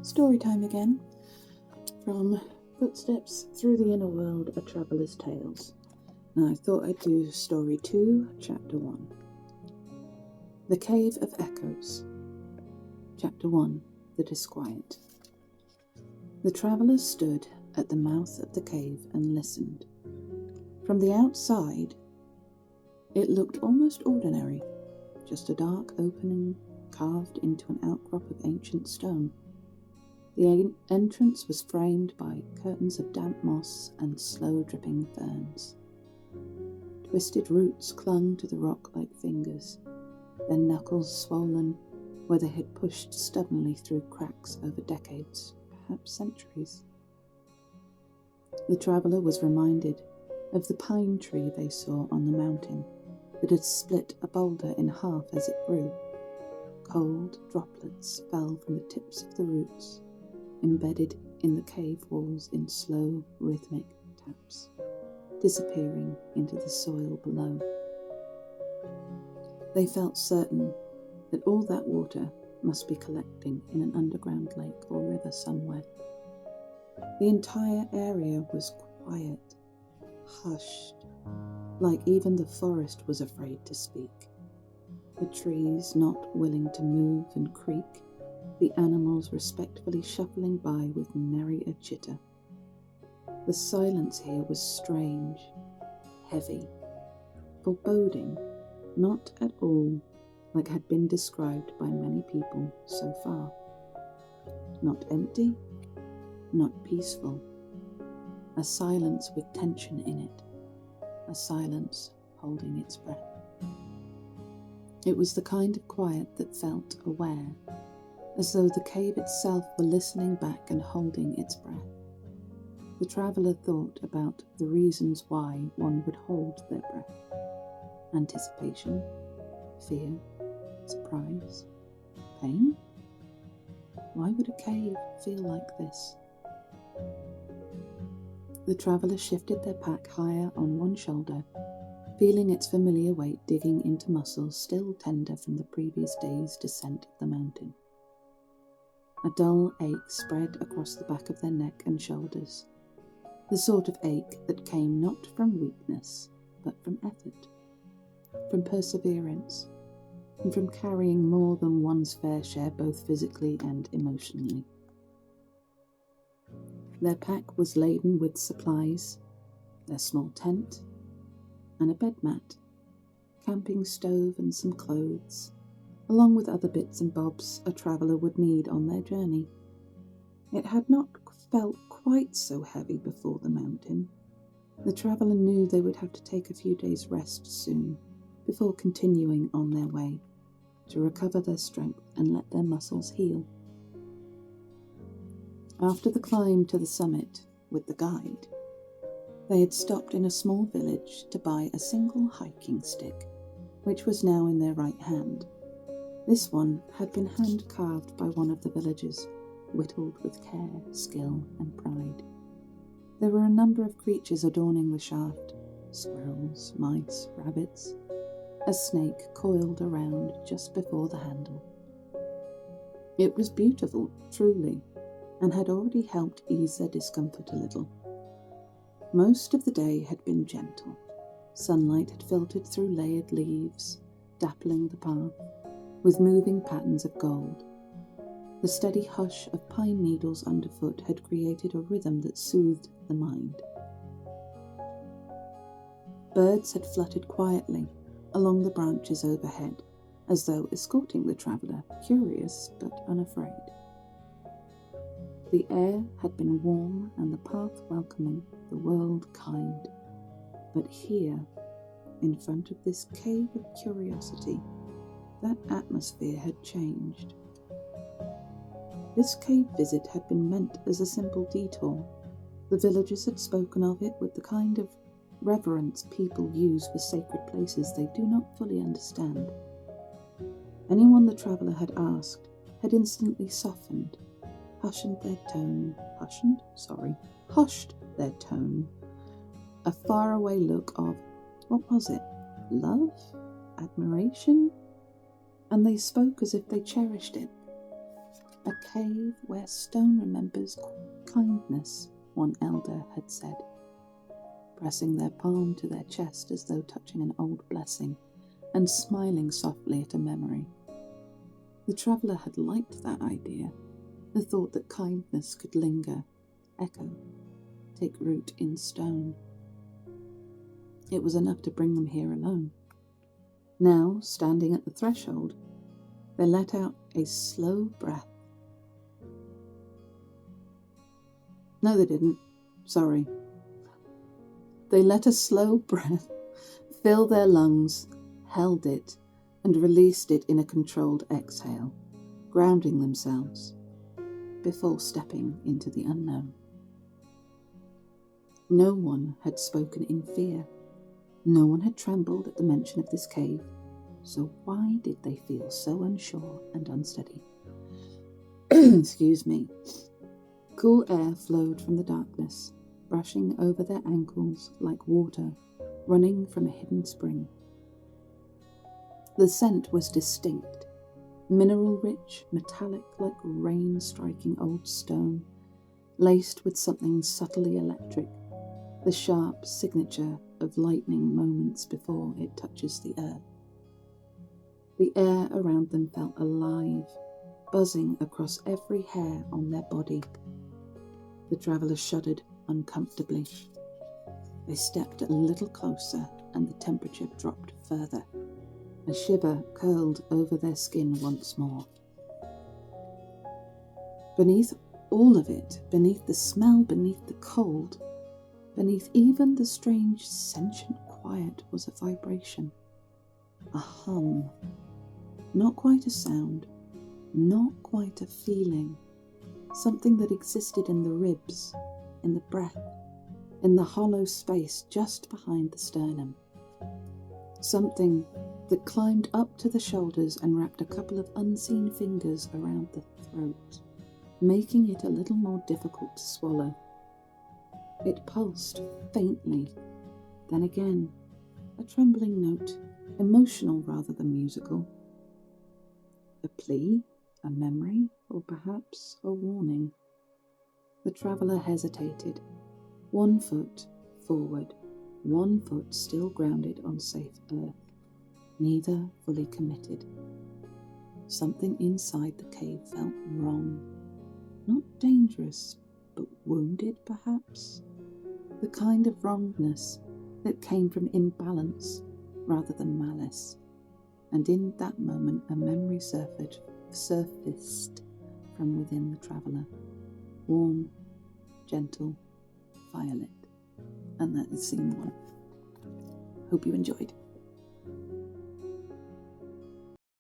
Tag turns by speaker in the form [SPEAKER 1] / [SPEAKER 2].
[SPEAKER 1] Story time again, from Footsteps Through the Inner World, A Traveller's Tales. Now I thought I'd do Story 2, Chapter 1. The Cave of Echoes. Chapter 1, The Disquiet. The traveller stood at the mouth of the cave and listened. From the outside, it looked almost ordinary, just a dark opening carved into an outcrop of ancient stone. The entrance was framed by curtains of damp moss and slow-dripping ferns. Twisted roots clung to the rock like fingers, their knuckles swollen where they had pushed stubbornly through cracks over decades, perhaps centuries. The traveller was reminded of the pine tree they saw on the mountain that had split a boulder in half as it grew. Cold droplets fell from the tips of the roots, embedded in the cave walls in slow, rhythmic taps, disappearing into the soil below. They felt certain that all that water must be collecting in an underground lake or river somewhere. The entire area was quiet, hushed, like even the forest was afraid to speak. The trees not willing to move and creak, the animals respectfully shuffling by with nary a chitter. The silence here was strange, heavy, foreboding, not at all like had been described by many people so far. Not empty, not peaceful. A silence with tension in it, a silence holding its breath. It was the kind of quiet that felt aware, as though the cave itself were listening back and holding its breath. The traveller thought about the reasons why one would hold their breath. Anticipation, fear, surprise, pain? Why would a cave feel like this? The traveller shifted their pack higher on one shoulder, feeling its familiar weight digging into muscles still tender from the previous day's descent of the mountain. A dull ache spread across the back of their neck and shoulders, the sort of ache that came not from weakness, but from effort, from perseverance, and from carrying more than one's fair share both physically and emotionally. Their pack was laden with supplies, their small tent, and a bed mat, camping stove and some clothes, along with other bits and bobs a traveller would need on their journey. It had not felt quite so heavy before the mountain. The traveller knew they would have to take a few days' rest soon, before continuing on their way, to recover their strength and let their muscles heal. After the climb to the summit with the guide, they had stopped in a small village to buy a single hiking stick, which was now in their right hand. This one had been hand-carved by one of the villagers, whittled with care, skill, and pride. There were a number of creatures adorning the shaft: squirrels, mice, rabbits. A snake coiled around just before the handle. It was beautiful, truly, and had already helped ease their discomfort a little. Most of the day had been gentle. Sunlight had filtered through layered leaves, dappling the path with moving patterns of gold. The steady hush of pine needles underfoot had created a rhythm that soothed the mind. Birds had fluttered quietly along the branches overhead, as though escorting the traveller, curious but unafraid. The air had been warm and the path welcoming, the world kind. But here, in front of this cave of curiosity, that atmosphere had changed. This cave visit had been meant as a simple detour. The villagers had spoken of it with the kind of reverence people use for sacred places they do not fully understand. Anyone the traveller had asked had instantly softened, hushed their tone, a faraway look of, what was it, love, admiration? And they spoke as if they cherished it. A cave where stone remembers kindness, one elder had said, pressing their palm to their chest as though touching an old blessing, and smiling softly at a memory. The traveller had liked that idea, the thought that kindness could linger, echo, take root in stone. It was enough to bring them here alone. Now, standing at the threshold, they let out a slow breath. No, they didn't. Sorry. They let a slow breath fill their lungs, held it, and released it in a controlled exhale, grounding themselves before stepping into the unknown. No one had spoken in fear. No one had trembled at the mention of this cave. So why did they feel so unsure and unsteady? Excuse me. Cool air flowed from the darkness, brushing over their ankles like water running from a hidden spring. The scent was distinct, mineral-rich, metallic like rain striking old stone, laced with something subtly electric, the sharp signature of lightning moments before it touches the earth. The air around them felt alive, buzzing across every hair on their body. The traveller shuddered uncomfortably. They stepped a little closer and the temperature dropped further. A shiver curled over their skin once more. Beneath all of it, beneath the smell, beneath the cold, beneath even the strange sentient quiet was a vibration, a hum. Not quite a sound, not quite a feeling, something that existed in the ribs, in the breath, in the hollow space just behind the sternum. Something that climbed up to the shoulders and wrapped a couple of unseen fingers around the throat, making it a little more difficult to swallow. It pulsed faintly, then again, a trembling note, emotional rather than musical. A plea, a memory, or perhaps a warning. The traveller hesitated, 1 foot forward, 1 foot still grounded on safe earth, neither fully committed. Something inside the cave felt wrong. Not dangerous, but wounded perhaps. The kind of wrongness that came from imbalance rather than malice. And in that moment a memory surfaced from within the traveller. Warm, gentle, violet. And that is scene 1. Hope you enjoyed.